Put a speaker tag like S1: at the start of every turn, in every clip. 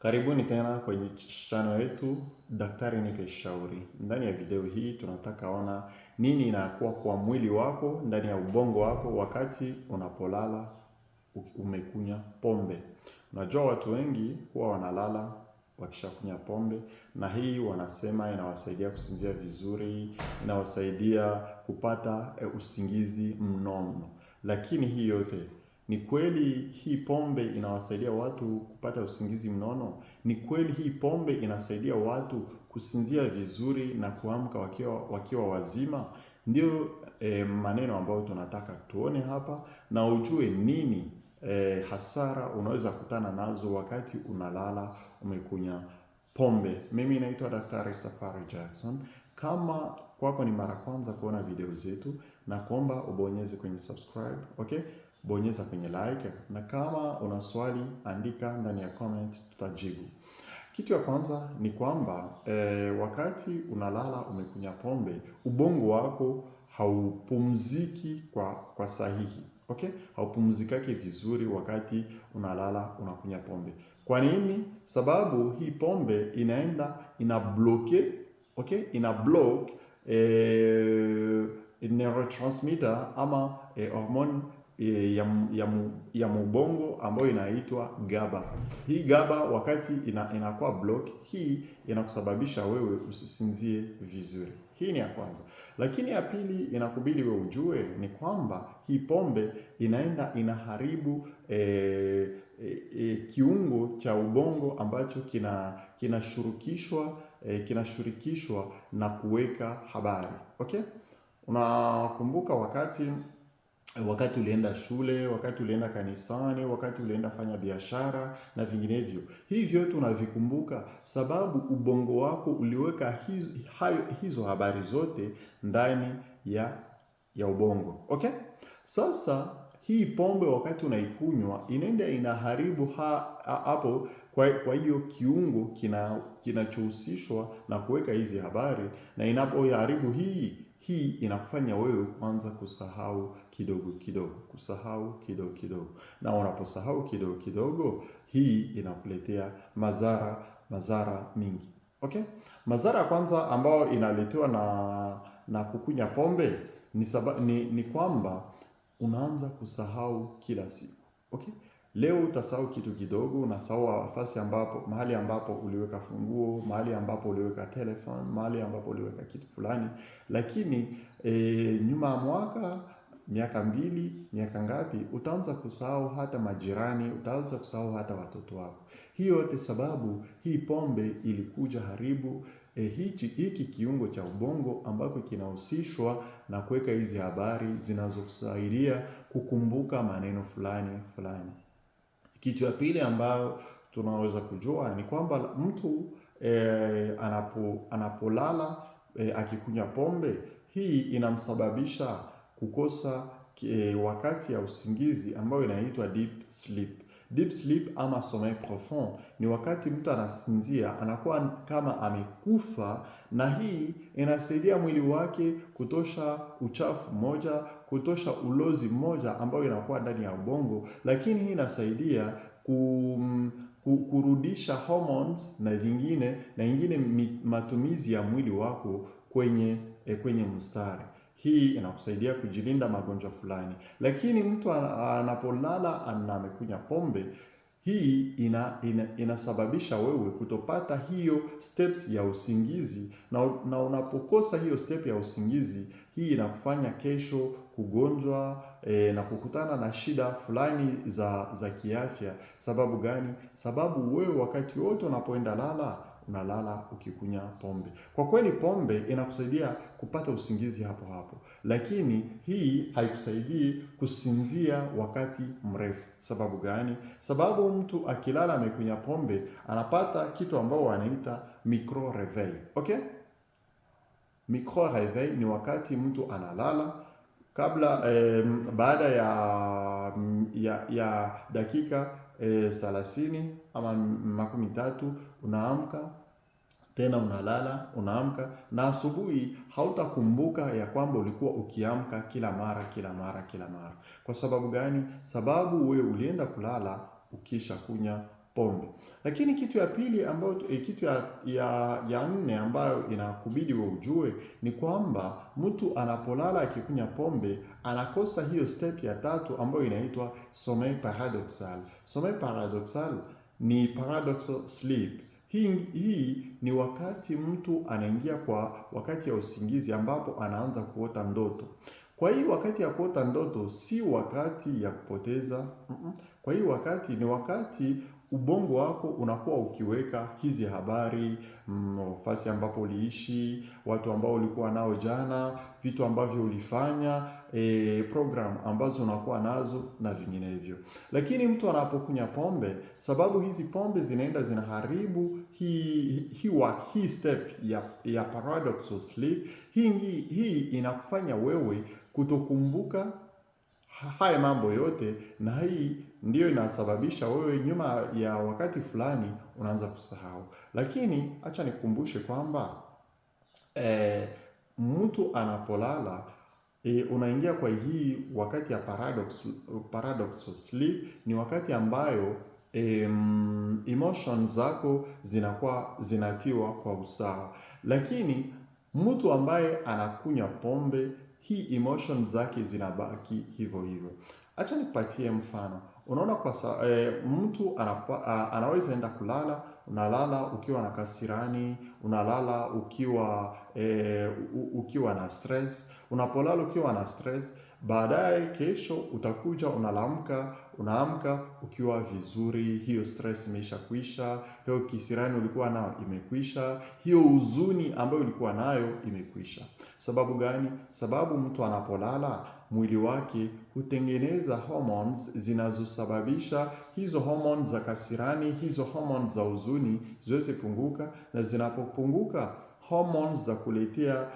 S1: Karibuni tena kwenye channel yetu Daktari Nipe Shauri. Ndani ya video hii tunataka ona nini inakuwa kwa mwili wako, ndani ya ubongo wako wakati unapolala umekunya pombe. Unajua watu wengi huwa wanalala wakishakunya pombe, na hii wanasema inawasaidia kusinzia vizuri, inawasaidia kupata usingizi mnono. Lakini hii yote ni kweli hii pombe inawasaidia watu kupata usingizi mnono? Ni kweli hii pombe inasaidia watu kusinzia vizuri na kuamka wakiwa wazima? Ndio maneno ambayo tunataka tuone hapa, na ujue nini hasara unaweza kutana nazo wakati unalala umekunya pombe. Mimi naitwa Daktari Safari Jackson. Kama kwako ni mara kwanza kuona video zetu, na kuomba ubonyeze kwenye subscribe, okay? Bonyeza kwenye like, na kama una swali andika ndani ya comment, tutajibu. Kitu ya kwanza ni kwamba wakati unalala umekunya pombe, ubongo wako haupumziki kwa sahihi, okay? Haupumzikake vizuri wakati unalala unakunya pombe. Kwa nini? Sababu hii pombe ina bloke, okay? Ina block neurotransmitter ama hormone ya mubongo ambayo inaitwa GABA. Hii GABA wakati inakuwa block, hii inakusababisha wewe usisinzie vizuri. Hii ni ya kwanza. Lakini ya pili inakubidi wewe ujue ni kwamba hii pombe inaharibu kiungo cha ubongo ambacho kinashurikishwa na kuweka habari. Okay? Unakumbuka wakati ulienda shule, wakati ulienda kanisani, wakati ulienda fanya biashara na vinginevyo. Hivyo tunavikumbuka sababu ubongo wako uliweka hizo habari zote ndani ya ubongo. Okay? Sasa hii pombe wakati unaikunywa inaharibu hapo kwa hiyo kiungo kinachohusishwa na kuweka hizi habari, na inapoharibu hii inakufanya wewe kwanza kusahau kidogo kidogo, na unaposahau kidogo kidogo, hii inakuletea madhara mingi. Okay? Madhara kwanza ambayo inaletewa na kukunya pombe ni kwamba unaanza kusahau kila siku. Okay? Leo utasahau kitu kidogo, unasahau mahali ambapo uliweka funguo, mahali ambapo uliweka telephone, mahali ambapo uliweka kitu fulani. Lakini nyuma ya mwaka, miaka 2, miaka ngapi, utaanza kusahau hata majirani, utaanza kusahau hata watoto wako. Hiyo yote sababu hii pombe ilikuja haribu hiki kiungo cha ubongo ambako kinahusishwa na kuweka hizi habari zinazokusaidia kukumbuka maneno fulani. Kitu ya pili ambayo tunaweza kujua ni kwamba mtu anapolala akikunya pombe, hii inamsababisha kukosa wakati ya usingizi ambayo inaitwa deep sleep. Deep sleep ama sommeil profond ni wakati mtu anasinzia anakuwa kama amekufa, na hii inasaidia mwili wake kutosha uchafu moja, kutosha ulozi moja ambayo inakuwa ndani ya ubongo, lakini hii inasaidia kurudisha hormones na ingine matumizi ya mwili wako kwenye mstari. Hii inakusaidia kujilinda magonjwa fulani. Lakini mtu anapolala na amekunya pombe, hii inasababisha wewe kutopata hiyo steps ya usingizi, na unapokosa hiyo step ya usingizi, hii inakufanya kesho kugonjwa na kukutana na shida fulani za kiafya. Sababu gani? Sababu wewe wakati wote unapoenda unalala ukikunya pombe. Kwa kweli pombe inakusaidia kupata usingizi hapo, lakini hii haikusaidii kusinzia wakati mrefu. Sababu gani? Sababu mtu akilala amekunya pombe anapata kitu ambao wanaita micro reveil. Okay? Micro reveil ni wakati mtu analala kabla baada ya dakika 30 ama 30 unaamka tena, unalala, unaamka, na asubuhi hautakumbuka ya kwamba ulikuwa ukiamka kila mara. Kwa sababu gani? Sababu wewe ulienda kulala ukisha kunya pombe. Lakini kitu ya pili ambayo kitu ya nne ambayo inakubidi wewe ujue ni kwamba mtu anapolala akikunywa pombe anakosa hiyo step ya tatu ambayo inaitwa sommeil paradoxal. Sommeil paradoxal ni paradoxal sleep. Hii ni wakati mtu anaingia kwa wakati ya usingizi ambapo anaanza kuota ndoto. Kwa hii wakati ya kuota ndoto si wakati ya kupoteza. Kwa hii wakati ni wakati ubongo wako unakuwa ukiweka hizi habari, nafasi ambapo uliishi, watu ambao ulikuwa nao jana, vitu ambavyo ulifanya, program ambazo unakuwa nazo na vinginevyo. Lakini mtu anapokunywa pombe, sababu hizi pombe zinaenda zinaharibu hii step ya paradoxal sleep. Hii inakufanya wewe kutokumbuka haya mambo yote, na hii ndiyo inasababisha wewe nyuma ya wakati fulani unaanza kusahau. Lakini acha nikukumbushe kwamba mtu anapolala unaingia kwa hii wakati ya paradoxal sleep. Ni wakati ambayo emotions zako zinakuwa zinatiwa kwa usawa. Lakini mtu ambaye anakunywa pombe, hii emotions zake zinabaki hivyo hivyo. Acha nikupatie mfano. Unaona mtu anaweza enda kulala, unalala ukiwa na kasirani, unalala ukiwa na stress. Unapolala ukiwa na stress, baadaye kesho utakuja unaamka ukiwa vizuri, hiyo stress imeisha kuisha, hiyo kisirani ulikuwa nayo imekwisha, hiyo huzuni ambayo ulikuwa nayo imekwisha. Sababu gani? Sababu mtu anapolala mwili wake hutengeneza hormones zinazosababisha hizo hormones za kasirani, hizo hormones za huzuni ziweze punguka, na zinapopunguka hormones za kuletea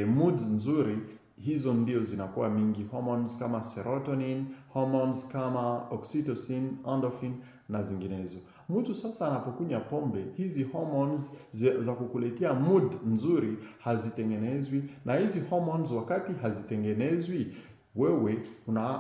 S1: mood nzuri, hizo ndio zinakuwa mingi. Hormones kama serotonin, hormones kama oxytocin, endorphin na zinginezo. Mtu sasa anapokunywa pombe, hizi hormones za kukuletea mood nzuri hazitengenezwi, na hizi hormones wakati hazitengenezwi, wewe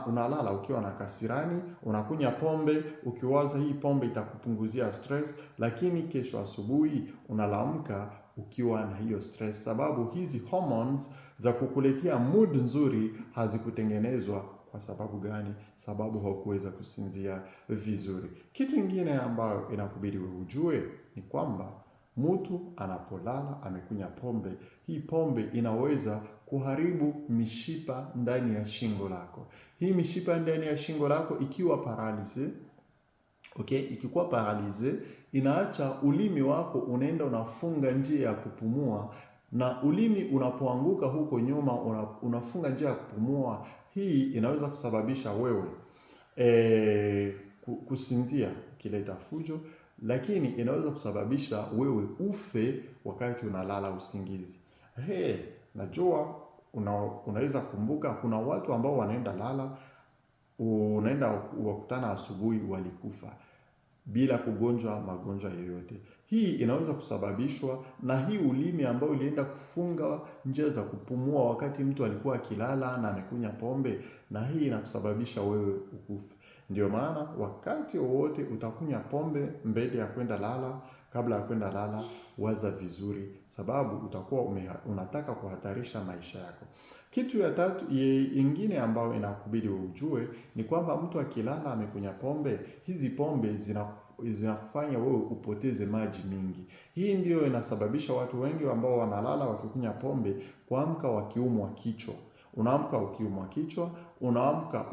S1: unalala ukiwa na kasirani, unakunywa pombe ukiwaza hii pombe itakupunguzia stress, lakini kesho asubuhi unalamka ukiwa na hiyo stress, sababu hizi hormones za kukuletea mood nzuri hazikutengenezwa. Kwa sababu gani? Sababu haukuweza kusinzia vizuri. Kitu kingine ambayo inakubidi ujue ni kwamba mtu anapolala amekunywa pombe, hii pombe inaweza kuharibu mishipa ndani ya shingo lako. Hii mishipa ndani ya shingo lako ikiwa paralyze, ikikuwa paralyze, inaacha ulimi wako unaenda unafunga njia ya kupumua, na ulimi unapoanguka huko nyuma unafunga njia ya kupumua. Hii inaweza kusababisha wewe kusinzia, kileta fujo, lakini inaweza kusababisha wewe ufe wakati unalala usingizi. Najua unaweza kumbuka kuna watu ambao wanaenda lala, unaenda wakutana asubuhi walikufa bila kugonjwa magonjwa yoyote. Hii inaweza kusababishwa na hii ulimi ambao ulienda kufunga njia za kupumua wakati mtu alikuwa akilala na amekunywa pombe, na hii inakusababisha wewe ukufe. Ndio maana wakati wowote utakunywa pombe mbele ya kwenda lala, kabla ya kwenda lala, waza vizuri, sababu utakuwa unataka kuhatarisha maisha yako. Kitu ya tatu ingine ambayo inakubidi ujue ni kwamba mtu akilala amekunywa pombe, hizi pombe zinakufanya wewe upoteze maji mingi. Hii ndio inasababisha watu wengi ambao wanalala wakikunywa pombe kuamka wakiumwa kichwa. Unaamka ukiumwa kichwa, unaamka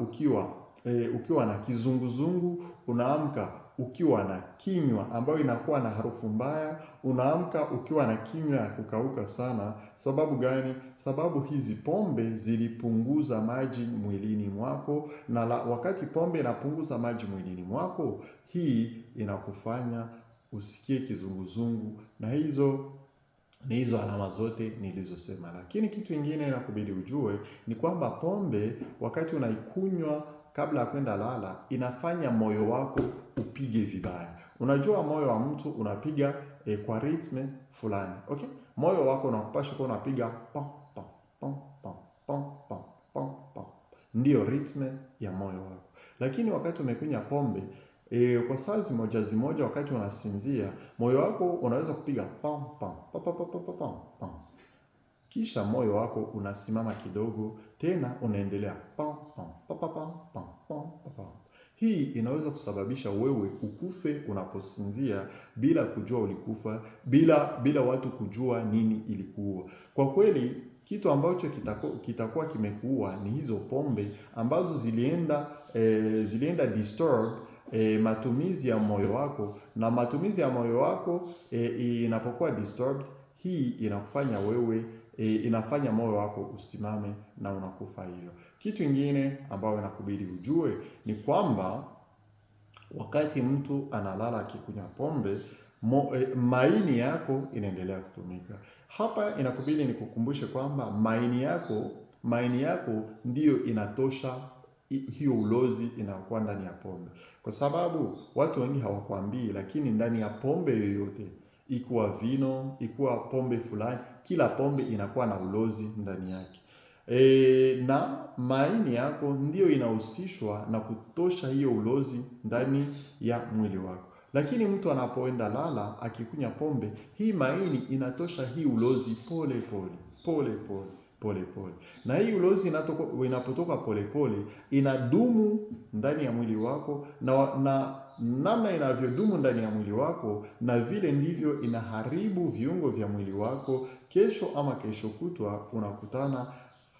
S1: ukiwa na kizunguzungu, unaamka ukiwa na kinywa ambayo inakuwa na harufu mbaya, unaamka ukiwa na kinywa ya kukauka sana. Sababu gani? Sababu hizi pombe zilipunguza maji mwilini mwako, na wakati pombe inapunguza maji mwilini mwako, hii inakufanya usikie kizunguzungu, na hizo alama zote nilizosema. Lakini kitu kingine inakubidi ujue ni kwamba pombe wakati unaikunywa kabla ya kwenda lala inafanya moyo wako upige vibaya. Unajua moyo wa mtu unapiga kwa ritme fulani. Moyo wako unakupasha kwa unapiga pam pam pam pam pam pam pam pam. Ndio ritme ya moyo wako. Lakini wakati umekunywa pombe, kwa saa zimoja wakati unasinzia, moyo wako unaweza kupiga pam pam pam pam pam pam pam pam, kisha moyo wako unasimama kidogo, tena unaendelea pam pam pam pam pam pam pam. Hii inaweza kusababisha wewe ukufe unaposinzia bila kujua ulikufa, bila watu kujua nini ilikuua. Kwa kweli kitu ambacho kitakuwa kimekuua ni hizo pombe ambazo zilienda disturb matumizi ya moyo wako, na matumizi ya moyo wako inapokuwa disturbed, hii inakufanya wewe inafanya moyo wako usimame na unakufa hivyo. Kitu kingine ambayo inakubidi ujue ni kwamba wakati mtu analala akikunywa pombe, maini yako inaendelea kutumika. Hapa inakubidi nikukumbushe kwamba maini yako ndiyo inatosha hiyo ulozi inayokuwa ndani ya pombe, kwa sababu watu wengi hawakwambii, lakini ndani ya pombe yoyote, ikuwa vino, ikuwa pombe fulani, kila pombe inakuwa na ulozi ndani yake. Na maini yako ndiyo inahusishwa na kutosha hiyo ulozi ndani ya mwili wako. Lakini mtu anapoenda lala akikunya pombe, hii maini inatosha hii ulozi pole pole, na hii ulozi inapotoka pole pole inadumu ndani ya mwili wako, na namna inavyodumu ndani ya mwili wako, na vile ndivyo inaharibu viungo vya mwili wako. Kesho ama kesho kutwa unakutana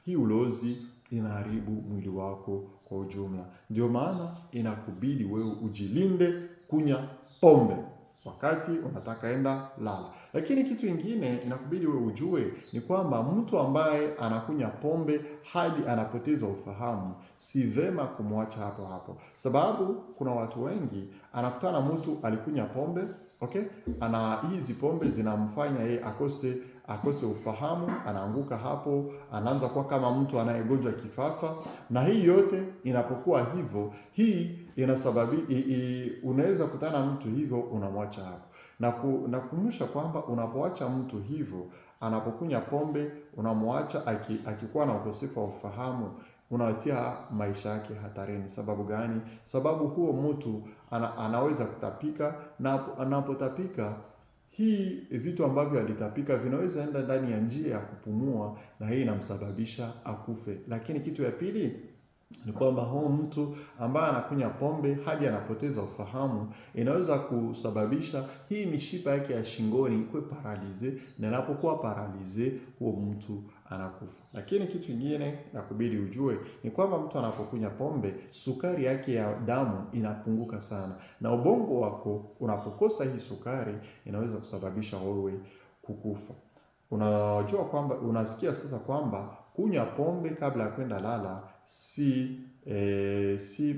S1: hii ulozi inaharibu mwili wako kwa ujumla. Ndio maana inakubidi wewe ujilinde kunya pombe wakati unataka enda lala. Lakini kitu kingine inakubidi wewe ujue ni kwamba mtu ambaye anakunya pombe hadi anapoteza ufahamu, si vema kumwacha hapo hapo, sababu kuna watu wengi anakutana mtu alikunya pombe, okay, hizi pombe zinamfanya yeye akose ufahamu, anaanguka hapo, anaanza kuwa kama mtu anayegonjwa kifafa. Na hii yote inapokuwa hivyo, hii unaweza kutana mtu hivyo, unamwacha hapo. Na kukumbusha kwamba unapoacha mtu hivyo anapokunya pombe, unamwacha akikuwa na ukosefu wa ufahamu, unatia maisha yake hatarini. Sababu gani? Sababu huo mtu anaweza kutapika, na anapotapika, hii vitu ambavyo alitapika vinaweza enda ndani ya njia ya kupumua, na hii inamsababisha akufe. Lakini kitu ya pili ni kwamba huo mtu ambaye anakunya pombe hadi anapoteza ufahamu, inaweza kusababisha hii mishipa yake ya shingoni ikuwe paralize, na inapokuwa paralize huo mtu anakufa. Lakini kitu kingine nakubidi ujue ni kwamba mtu anapokunya pombe, sukari yake ya damu inapunguka sana, na ubongo wako unapokosa hii sukari inaweza kusababisha wewe kukufa. Unajua kwamba unasikia sasa kwamba kunywa pombe kabla ya kwenda lala si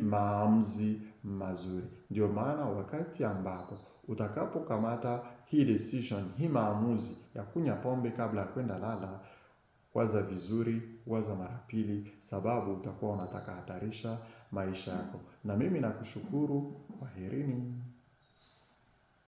S1: maamuzi mazuri. Ndio maana wakati ambapo utakapokamata hii decision, hii maamuzi ya kunywa pombe kabla ya kwenda lala, waza vizuri, waza mara pili, sababu utakuwa unataka hatarisha maisha yako. Na mimi nakushukuru. Kwaherini.